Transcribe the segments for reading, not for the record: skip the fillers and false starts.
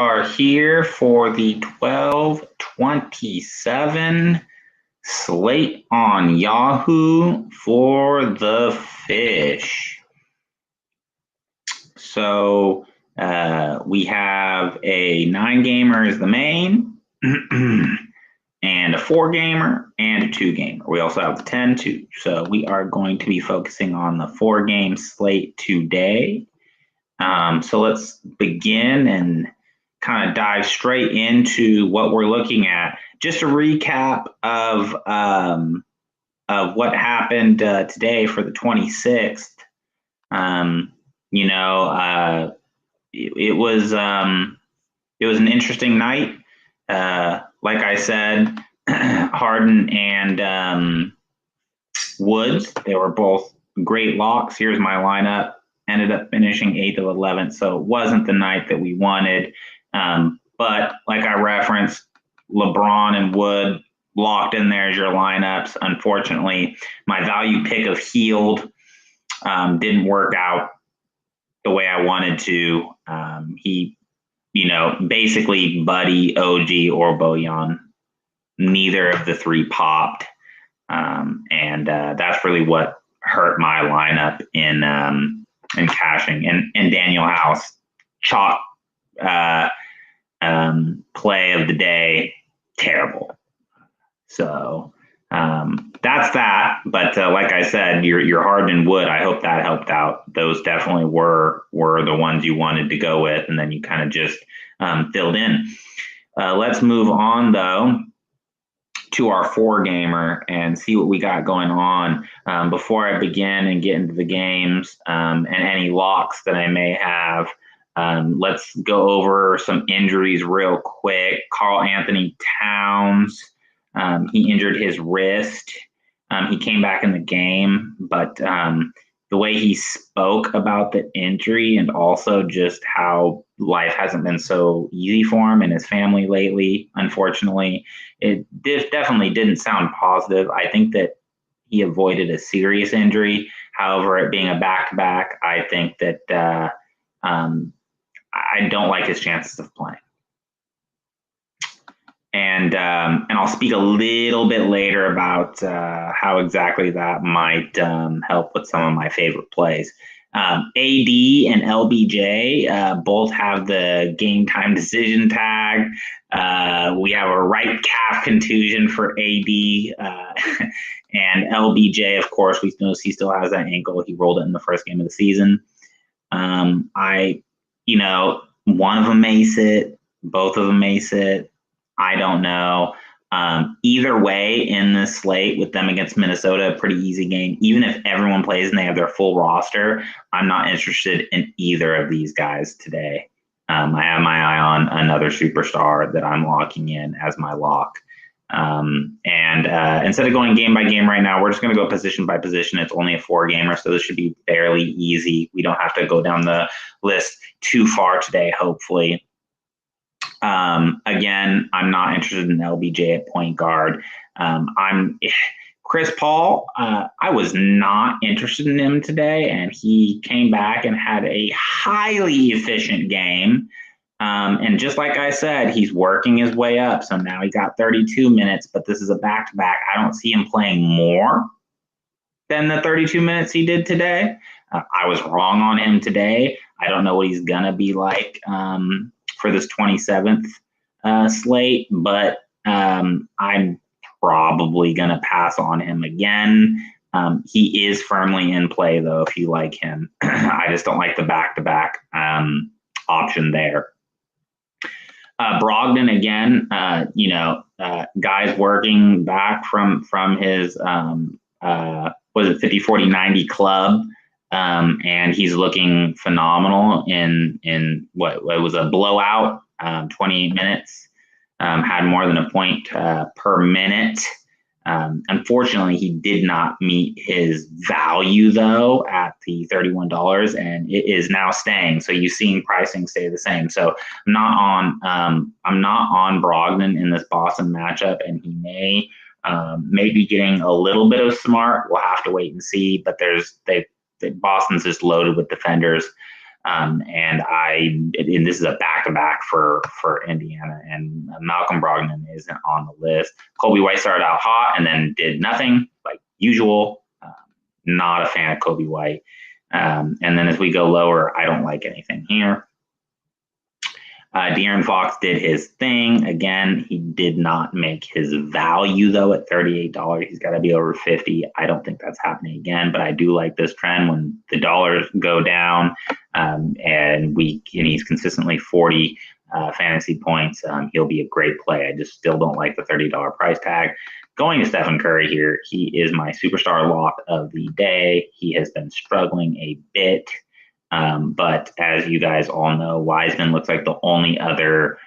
are here for the 12/27 slate on Yahoo for the fish. So we have a 9-gamer as the main, and a 4-gamer and a 2-gamer. We also have the 10-2. So we are going to be focusing on the 4-game slate today. So let's begin and kind of dive straight into what we're looking at. Just a recap of what happened today for the 26th. It was an interesting night. Like I said, Harden and Woods, they were both great locks. Here's my lineup. Ended up finishing 8th of 11th, so it wasn't the night that we wanted. But like I referenced, LeBron and Wood locked in there as your lineups. Unfortunately, my value pick of Healed didn't work out the way I wanted to. He, basically Buddy, OG, or Bojan. Neither of the three popped. And that's really what hurt my lineup in cashing. And Daniel House, chalk play of the day, terrible. So that's that. But like I said, your Harden and Wood, I hope that helped out. Those definitely were the ones you wanted to go with, and then you kind of just filled in. Let's move on, though, to our 4-gamer and see what we got going on. Before I begin and get into the games and any locks that I may have, let's go over some injuries real quick. Karl Anthony Towns, he injured his wrist. He came back in the game, but the way he spoke about the injury and also just how life hasn't been so easy for him and his family lately, unfortunately, it definitely didn't sound positive. I think that he avoided a serious injury. However, it being a back-to-back, I think that I don't like his chances of playing. And I'll speak a little bit later about how exactly that might help with some of my favorite plays. AD and LBJ both have the game time decision tag. We have a right calf contusion for AD. And LBJ, of course, we know he still has that ankle. He rolled it in the first game of the season. One of them may sit, both of them may sit. I don't know. Either way, in this slate with them against Minnesota, a pretty easy game. Even if everyone plays and they have their full roster, I'm not interested in either of these guys today. I have my eye on another superstar that I'm locking in as my lock. And instead of going game by game right now, we're just going to go position by position. It's only a 4-gamer, so this should be fairly easy. We don't have to go down the list too far today, hopefully. Again, I'm not interested in LBJ at point guard. Chris Paul, I was not interested in him today, and he came back and had a highly efficient game. And just like I said, he's working his way up. So now he got 32 minutes, but this is a back-to-back. I don't see him playing more than the 32 minutes he did today. I was wrong on him today. I don't know what he's going to be like for this 27th slate, but I'm probably going to pass on him again. He is firmly in play, though, if you like him. I just don't like the back-to-back option there. Brogdon, again, guys working back from his, 50-40-90 club. And he's looking phenomenal in what was a blowout, 28 minutes, had more than a point per minute. Unfortunately, he did not meet his value, though, at the $31, and it is now staying. So you've seen pricing stay the same. So I'm not on Brogdon in this Boston matchup, and he may be getting a little bit of smart. We'll have to wait and see. But Boston's just loaded with defenders. And this is a back-to-back for Indiana, and Malcolm Brogdon isn't on the list. Kobe White started out hot and then did nothing, like usual. Not a fan of Kobe White. And then as we go lower, I don't like anything here. De'Aaron Fox did his thing. Again, he did not make his value, though, at $38. He's got to be over 50. I don't think that's happening again, but I do like this trend when the dollars go down and he's consistently 40 fantasy points. He'll be a great play. I just still don't like the $30 price tag. Going to Stephen Curry here, he is my superstar lock of the day. He has been struggling a bit. But as you guys all know, Wiseman looks like the only other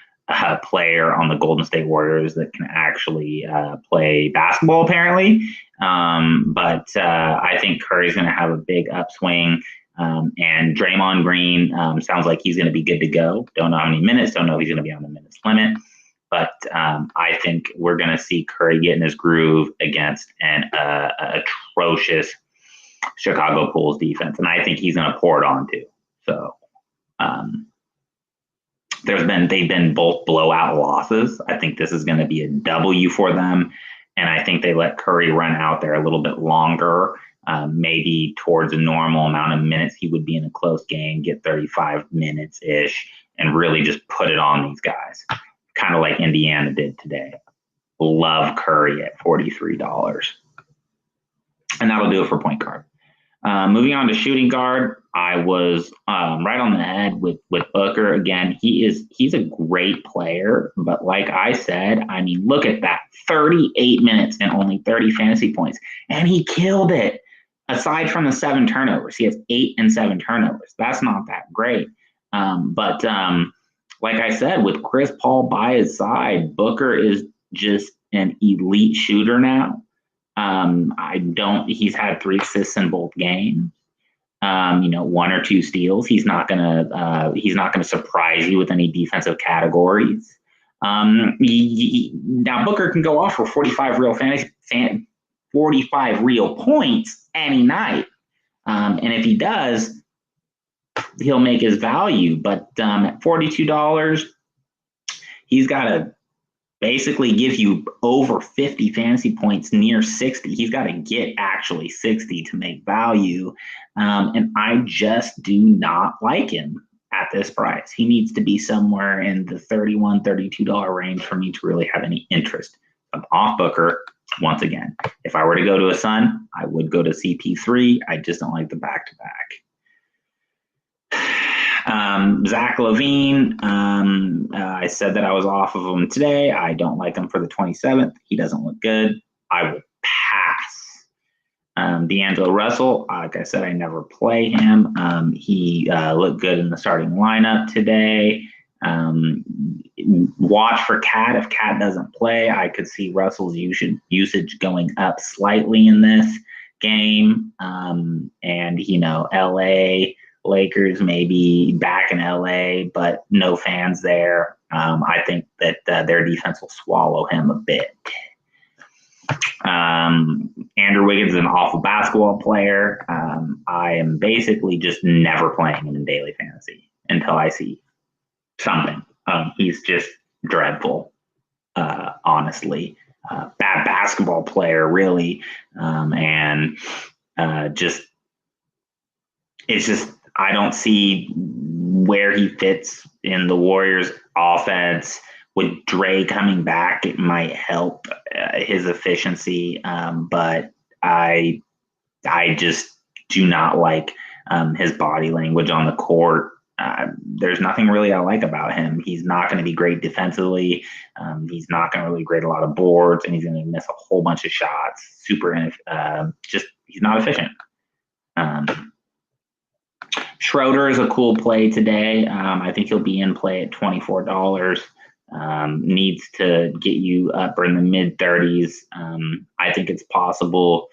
player on the Golden State Warriors that can actually play basketball, apparently. But I think Curry's going to have a big upswing. And Draymond Green sounds like he's going to be good to go. Don't know how many minutes, don't know if he's going to be on the minutes limit. But I think we're going to see Curry get in his groove against an atrocious Chicago Bulls defense, and I think he's going to pour it on too. So they've been both blowout losses. I think this is going to be a W for them, and I think they let Curry run out there a little bit longer, maybe towards a normal amount of minutes he would be in a close game, get 35 minutes ish, and really just put it on these guys, kind of like Indiana did today. Love Curry at $43, and that'll do it for point guard. Moving on to shooting guard, I was right on the head with Booker. Again, he's a great player, but like I said, I mean, look at that, 38 minutes and only 30 fantasy points, and he killed it. Aside from the 7 turnovers, he has 8 and 7 turnovers. That's not that great. But like I said, with Chris Paul by his side, Booker is just an elite shooter now. He's had 3 assists in both games. 1 or 2 steals. He's not gonna surprise you with any defensive categories. Now Booker can go off for 45 real points any night. And if he does, he'll make his value. But at $42, he's got to basically give you over 50 fantasy points, near 60. He's got to get actually 60 to make value. And I just do not like him at this price. He needs to be somewhere in the $31, $32 range for me to really have any interest. I'm off Booker once again. If I were to go to a Sun, I would go to CP3. I just don't like the back-to-back. Zach LaVine, I said that I was off of him today. I don't like him for the 27th. He doesn't look good. I will pass. D'Angelo Russell, like I said, I never play him. He looked good in the starting lineup today. Watch for Cat. If Cat doesn't play, I could see Russell's usage going up slightly in this game. And, LA Lakers maybe back in LA, but no fans there. I think that their defense will swallow him a bit. Andrew Wiggins is an awful basketball player. I am basically just never playing him in daily fantasy until I see something. He's just dreadful, honestly. Bad basketball player, really. It's just, I don't see where he fits in the Warriors offense. With Dre coming back, it might help his efficiency, but I just do not like his body language on the court. There's nothing really I like about him. He's not going to be great defensively. He's not going to really grade a lot of boards, and he's going to miss a whole bunch of shots. He's not efficient. Schroeder is a cool play today. I think he'll be in play at $24. Needs to get you up in the mid 30s. I think it's possible.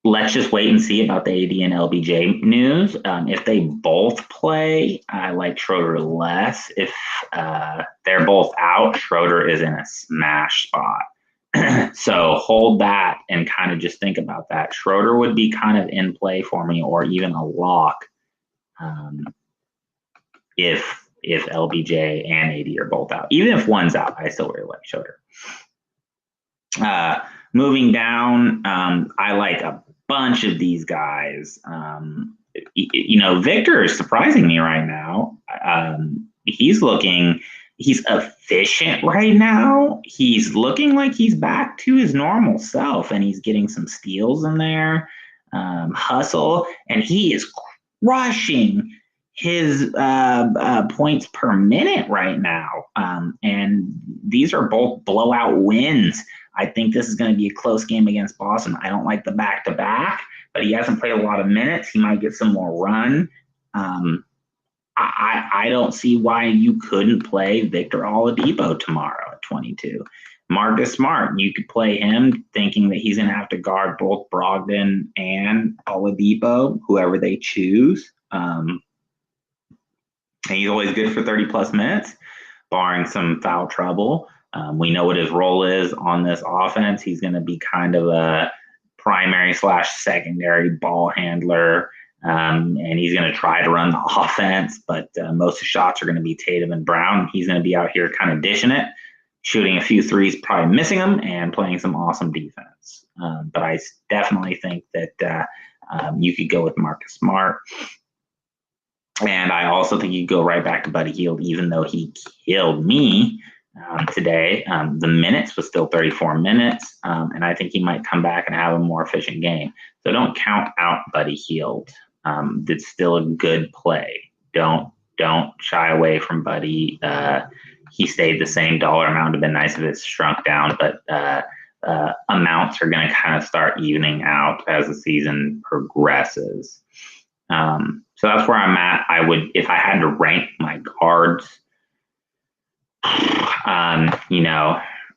Let's just wait and see about the AD and LBJ news. If they both play, I like Schroeder less. If they're both out, Schroeder is in a smash spot. So hold that and kind of just think about that. Schroeder would be kind of in play for me, or even a lock. if LBJ and AD are both out. Even if one's out, I still really like Schroeder. Moving down, I like a bunch of these guys. Victor is surprising me right now. He's efficient right now. He's looking like he's back to his normal self, and he's getting some steals in there, hustle, and he is crushing his points per minute right now. And these are both blowout wins. I think this is going to be a close game against Boston. I don't like the back-to-back, but he hasn't played a lot of minutes. He might get some more run. I don't see why you couldn't play Victor Oladipo tomorrow at 22. Marcus Smart, you could play him thinking that he's going to have to guard both Brogdon and Oladipo, whoever they choose. And he's always good for 30-plus minutes, barring some foul trouble. We know what his role is on this offense. He's going to be kind of a primary/secondary ball handler, and he's going to try to run the offense, but most of the shots are going to be Tatum and Brown. He's going to be out here kind of dishing it, shooting a few threes, probably missing them, and playing some awesome defense. But I definitely think that you could go with Marcus Smart. And I also think you go right back to Buddy Hield, even though he killed me today. The minutes was still 34 minutes, and I think he might come back and have a more efficient game. So don't count out Buddy Hield. It's still a good play. Don't shy away from Buddy. He stayed the same dollar amount. It'd been nice if it's shrunk down, but amounts are going to kind of start evening out as the season progresses. So that's where I'm at. I would, if I had to rank my guards,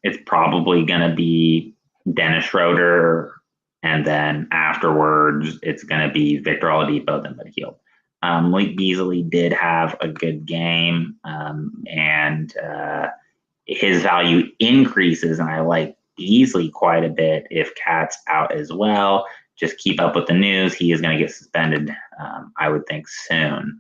it's probably going to be Dennis Schroeder, and then afterwards it's going to be Victor Oladipo, then Buddy Hield. Malik Beasley did have a good game, and his value increases, and I like Beasley quite a bit if Cat's out as well. Just keep up with the news. He is going to get suspended, I would think, soon.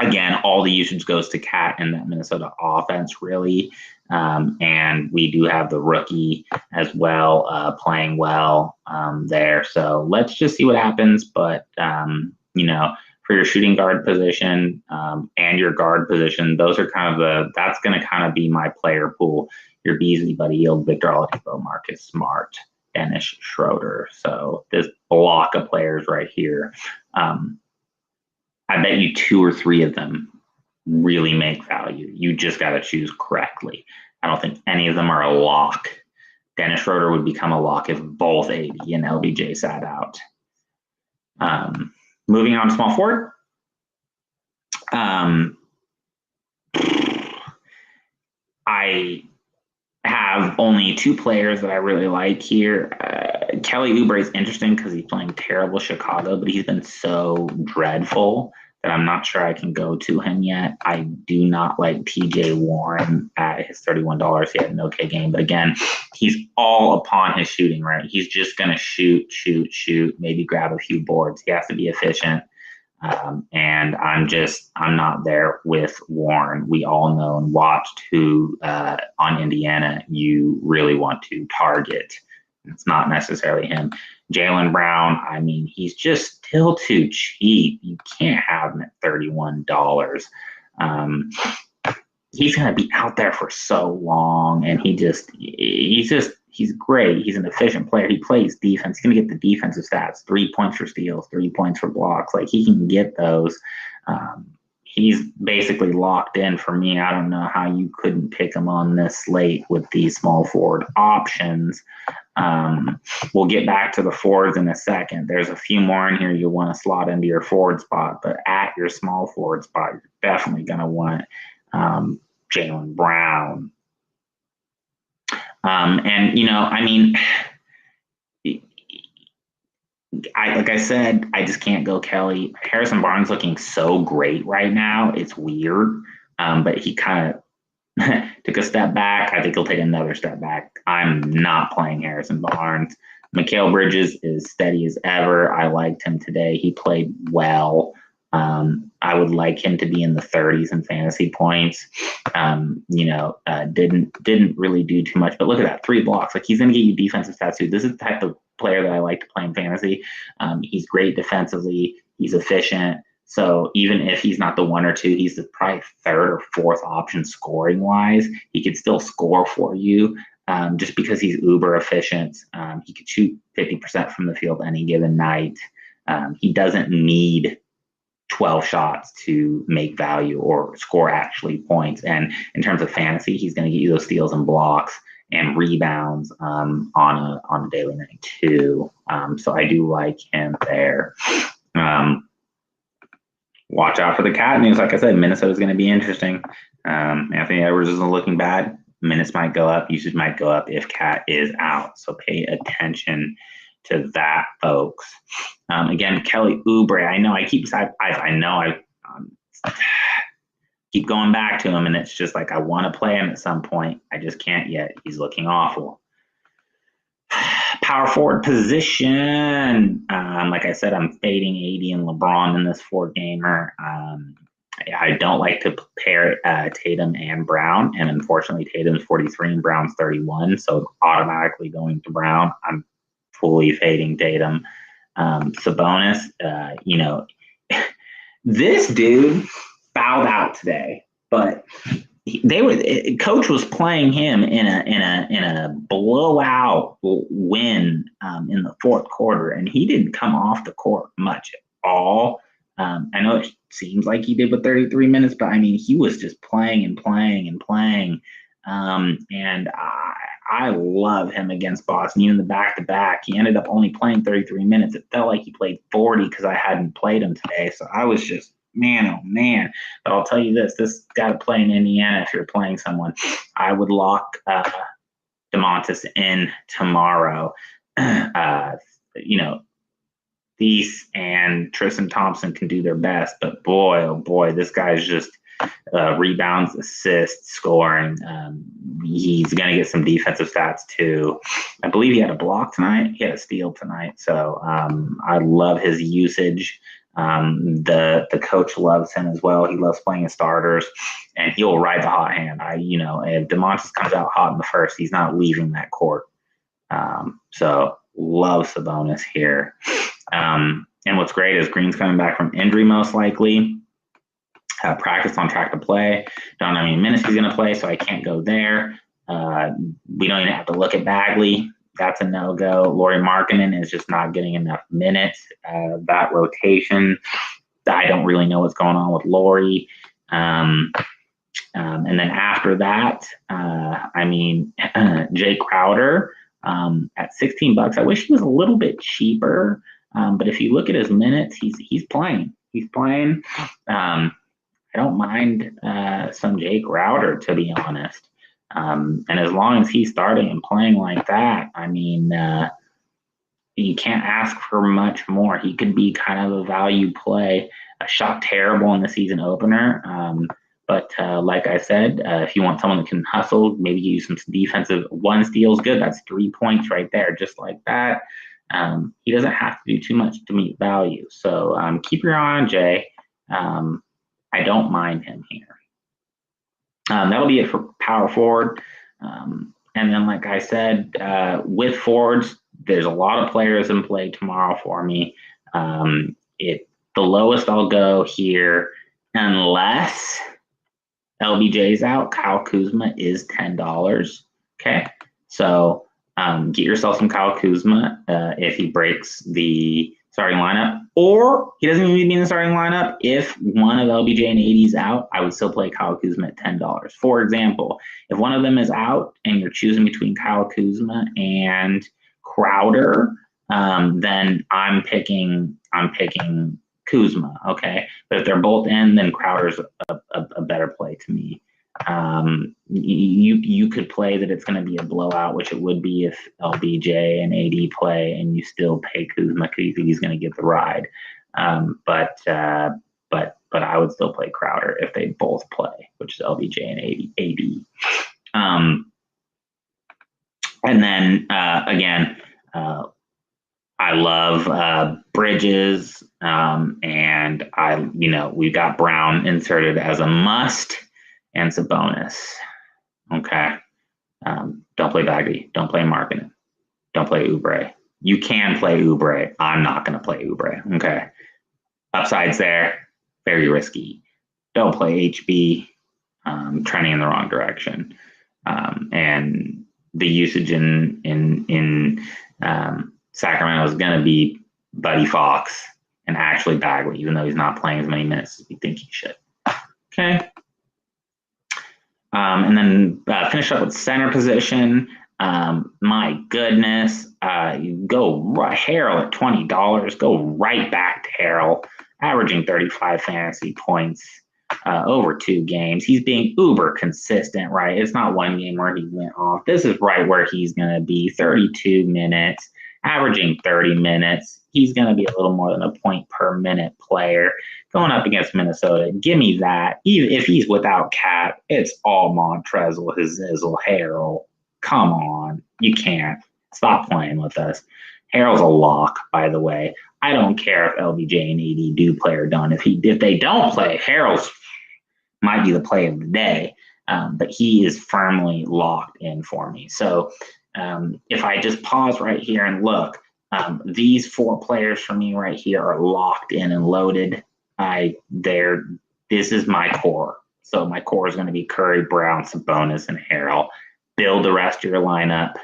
Again, all the usage goes to Cat and that Minnesota offense, really. And we do have the rookie as well playing well there. So let's just see what happens. But, for your shooting guard position and your guard position, those are that's going to kind of be my player pool. Your Beasley, Buddy Hield, Victor Oladipo, Marcus Smart, Dennis Schroeder. So this block of players right here. I bet you 2 or 3 of them really make value. You just got to choose correctly. I don't think any of them are a lock. Dennis Schroeder would become a lock if both AD and LBJ sat out. Moving on to small forward. I have only 2 players that I really like here. Kelly Oubre is interesting because he's playing terrible Chicago, but he's been so dreadful that I'm not sure I can go to him yet. I do not like TJ Warren at his $31. He had an okay game, but again, he's all upon his shooting, right? He's just going to shoot, maybe grab a few boards. He has to be efficient. And I'm not there with Warren. We all know and watched who on Indiana you really want to target. It's not necessarily him. Jaylen Brown, I mean, he's just still too cheap. You can't have him at $31. He's going to be out there for so long, and he's great. He's an efficient player. He plays defense. He's going to get the defensive stats, 3 points for steals, 3 points for blocks. Like, he can get those. He's basically locked in for me. I don't know how you couldn't pick him on this slate with these small forward options. We'll get back to the forwards in a second. There's a few more in here you'll want to slot into your forward spot, but at your small forward spot, you're definitely going to want Jaylen Brown. Like I said, I just can't go Kelly. Harrison Barnes looking so great right now. It's weird, but he kind of took a step back. I think he'll take another step back. I'm not playing Harrison Barnes. Mikal Bridges is steady as ever. I liked him today. He played well. I would like him to be in the 30s in fantasy points. Didn't really do too much, but look at that, 3 blocks. Like, he's going to get you defensive stats too. This is the type of player that I like to play in fantasy. He's great defensively. He's efficient. So even if he's not the 1 or 2, he's the probably 3rd or 4th option scoring wise. He could still score for you. Just because he's uber efficient. He could shoot 50% from the field any given night. He doesn't need 12 shots to make value or score actually points. And in terms of fantasy, he's going to get you those steals and blocks and rebounds on a daily night too. So I do like him there. Watch out for the cat news. Like I said, Minnesota's going to be interesting. Anthony Edwards isn't looking bad. Minutes might go up. Usage might go up if Cat is out. So pay attention to that, folks. Again, Kelly Oubre. I know I keep keep going back to him, and it's just like I want to play him at some point. I just can't yet. He's looking awful. Power forward position. Like I said, I'm fading AD and LeBron in this 4-gamer. I don't like to pair Tatum and Brown, and unfortunately Tatum's 43 and Brown's 31, so automatically going to Brown. I'm fully fading Tatum. Sabonis, this dude fouled out today, but coach was playing him in a blowout win in the 4th quarter, and he didn't come off the court much at all. I know it seems like he did with 33 minutes, but I mean, he was just playing and playing and playing. And I love him against Boston. Even the back-to-back, he ended up only playing 33 minutes. It felt like he played 40 because I hadn't played him today. So I was just, man, oh man. But I'll tell you this got to play in Indiana if you're playing someone. I would lock DeMontis in tomorrow. Thies and Tristan Thompson can do their best, but boy, oh boy, this guy's just rebounds, assists, scoring. He's going to get some defensive stats too. I believe he had a block tonight. He had a steal tonight. So I love his usage. The coach loves him as well. He loves playing his starters, and he'll ride the hot hand. If DeMontis comes out hot in the first, he's not leaving that court. So love Sabonis here. And what's great is Green's coming back from injury most likely. Practice on track to play. Don't know how many minutes he's going to play, so I can't go there. We don't even have to look at Bagley. That's a no-go. Lauri Markkanen is just not getting enough minutes. That rotation, I don't really know what's going on with Lauri. And then after that, Jay Crowder at $16. I wish he was a little bit cheaper. But if you look at his minutes, he's playing. He's playing. I don't mind some Jake Crowder, to be honest. And as long as he's starting and playing like that, you can't ask for much more. He could be kind of a value play. Shot terrible in the season opener. But like I said, if you want someone that can hustle, maybe use some defensive. 1 steal's good. That's 3 points right there, just like that. He doesn't have to do too much to meet value. So keep your eye on Jay. I don't mind him here. That'll be it for power forward. And then, like I said, with forwards, there's a lot of players in play tomorrow for me. The lowest I'll go here, unless LBJ's out, Kyle Kuzma is $10. Okay, so get yourself some Kyle Kuzma if he breaks the starting lineup, or he doesn't even need to be in the starting lineup. If one of LBJ and AD's out, I would still play Kyle Kuzma at $10. For example, if one of them is out and you're choosing between Kyle Kuzma and Crowder, then I'm picking Kuzma. Okay, but if they're both in, then Crowder's a better play to me. You could play that it's going to be a blowout, which it would be if LBJ and AD play, and you still pay Kuzma because he's going to get the ride. But I would still play Crowder if they both play, which is LBJ and AD. And then again, I love Bridges, and we've got Brown inserted as a must, and Sabonis. Okay, don't play Bagley, don't play Marketing, don't play Oubre. You can play Oubre. I'm not going to play Oubre. Okay, upsides there, very risky. Don't play HB. Trending in the wrong direction, and the usage in Sacramento is going to be Buddy Fox and Ashley Bagley, even though he's not playing as many minutes as we think he should. Okay. And then finish up with center position. My goodness, you go Harrell at $20. Go right back to Harrell, averaging 35 fantasy points over 2 games. He's being uber consistent, right? It's not one game where he went off. This is right where he's going to be. 32 minutes, averaging 30 minutes. He's going to be a little more than a point per minute player going up against Minnesota. Give me that. Even if he's without Cat, it's all Montrezl, Zizzle, Harrell. Come on. You can't. Stop playing with us. Harrell's a lock, by the way. I don't care if LBJ and AD do play or don't. If they don't play, Harrell's might be the play of the day, but he is firmly locked in for me. So if I just pause right here and look, these 4 players for me right here are locked in and loaded. This is my core. So my core is going to be Curry, Brown, Sabonis, and Harrell. Build the rest of your lineup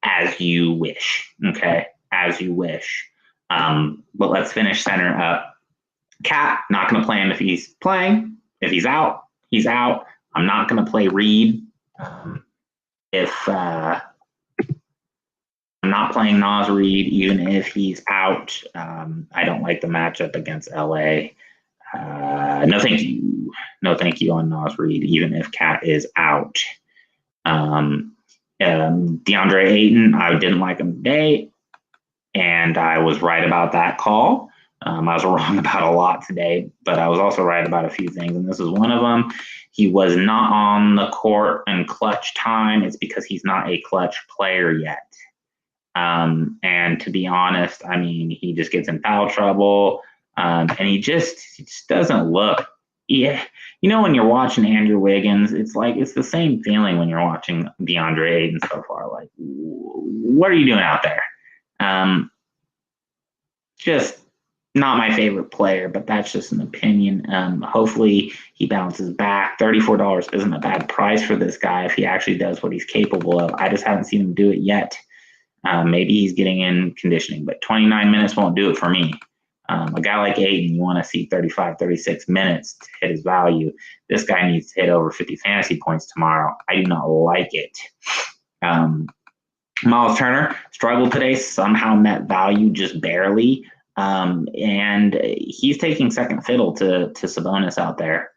as you wish. Okay, as you wish. But let's finish center up. Cat, not going to play him if he's playing. If he's out, he's out. I'm not going to play Reed. If I'm not playing Naz Reid, even if he's out, I don't like the matchup against LA. No, thank you. No, thank you on Naz Reid, even if Cat is out. DeAndre Ayton, I didn't like him today, and I was right about that call. I was wrong about a lot today, but I was also right about a few things, and this is one of them. He was not on the court in clutch time. It's because he's not a clutch player yet. And to be honest, I mean, he just gets in foul trouble, and he just doesn't look. Yeah, when you're watching Andrew Wiggins, it's the same feeling when you're watching DeAndre Ayton so far. Like, what are you doing out there? Just not my favorite player, but that's just an opinion. Hopefully he bounces back. $34 isn't a bad price for this guy if he actually does what he's capable of. I just haven't seen him do it yet. Maybe he's getting in conditioning, but 29 minutes won't do it for me. A guy like Ayton, you want to see 35, 36 minutes to hit his value. This guy needs to hit over 50 fantasy points tomorrow. I do not like it. Miles Turner struggled today, somehow met value just barely. And he's taking second fiddle to Sabonis out there.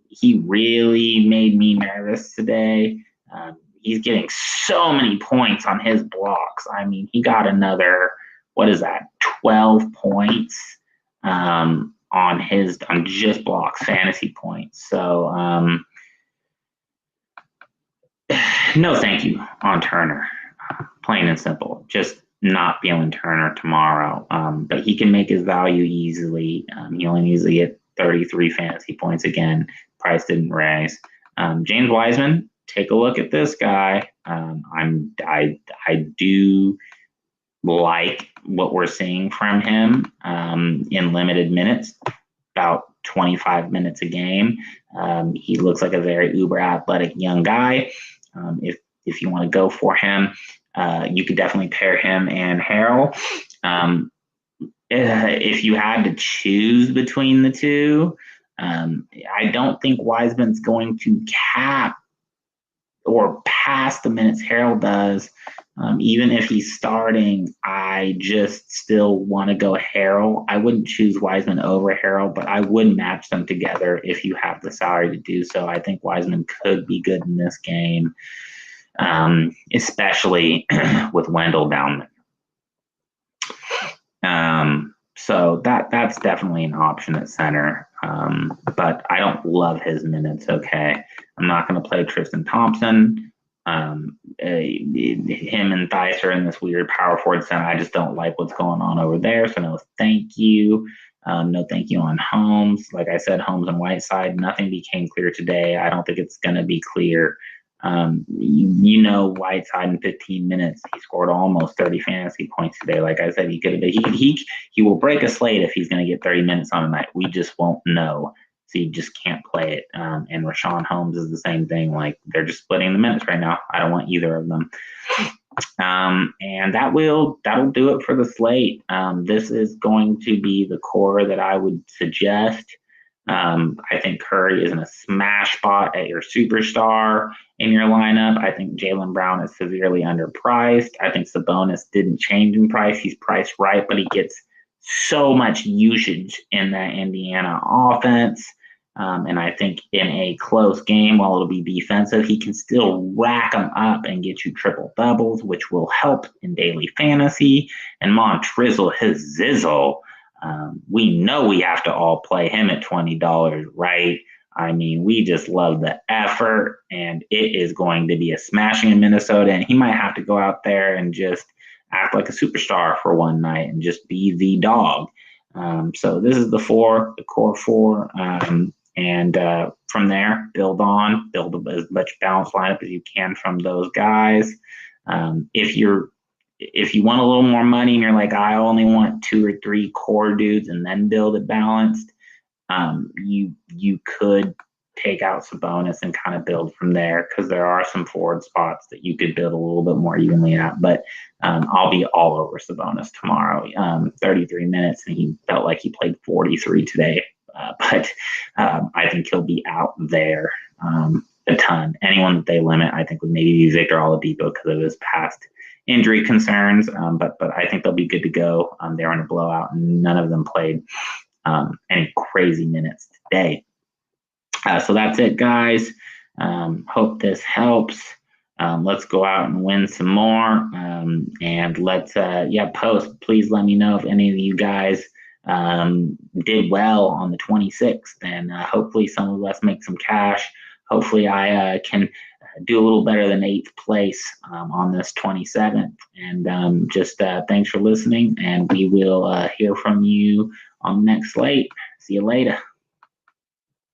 He really made me nervous today. He's getting so many points on his blocks. I mean, he got another, 12 points on just blocks, fantasy points. So no thank you on Turner. Plain and simple. Just not feeling Turner tomorrow. But he can make his value easily. He only needs to get 33 fantasy points again. Price didn't rise. James Wiseman, take a look at this guy. I do like what we're seeing from him in limited minutes, about 25 minutes a game. He looks like a very uber athletic young guy. If you want to go for him, you could definitely pair him and Harrell. If you had to choose between the two, I don't think Wiseman's going to cap or pass the minutes Harrell does. Even if he's starting, I just still want to go Harrell. I wouldn't choose Wiseman over Harrell, but I would match them together if you have the salary to do so. I think Wiseman could be good in this game, especially with Wendell down there. So that's definitely an option at center, but I don't love his minutes, okay? I'm not going to play Tristan Thompson. him and Theis are in this weird power forward center. I just don't like what's going on over there. So no thank you. No thank you on Holmes. Like I said, Holmes and Whiteside, nothing became clear today. I don't think it's going to be clear. Whiteside in 15 minutes, he scored almost 30 fantasy points today. Like I said, he will break a slate if he's going to get 30 minutes on a night. We just won't know. So you just can't play it. And Rashawn Holmes is the same thing. Like they're just splitting the minutes right now. I don't want either of them. And that'll do it for the slate. This is going to be the core that I would suggest. I think Curry is in a smash spot at your superstar in your lineup. I think Jaylen Brown is severely underpriced. I think Sabonis didn't change in price. He's priced right, but he gets so much usage in that Indiana offense. And I think in a close game, while it'll be defensive, he can still rack them up and get you triple doubles, which will help in daily fantasy. And Montrizzle, his zizzle, we know we have to all play him at $20, right? I mean, we just love the effort, and it is going to be a smashing in Minnesota. And he might have to go out there and just act like a superstar for one night and just be the dog. So this is the core four. And from there, build as much balanced lineup as you can from those guys. If you want a little more money and you're like, I only want 2 or 3 core dudes and then build it balanced, you could take out Sabonis and kind of build from there, because there are some forward spots that you could build a little bit more evenly at. But I'll be all over Sabonis tomorrow. 33 minutes, and he felt like he played 43 today. But I think he'll be out there a ton. Anyone that they limit, I think, would maybe use Victor Oladipo because of his past injury concerns. But I think they'll be good to go. They were in a blowout, and none of them played any crazy minutes today. So that's it, guys. Hope this helps. Let's go out and win some more. And let's, post. Please let me know if any of you guys did well on the 26th, and hopefully some of us make some cash. Hopefully I can do a little better than 8th place on this 27th. And thanks for listening, and we will hear from you on the next slate. See you later.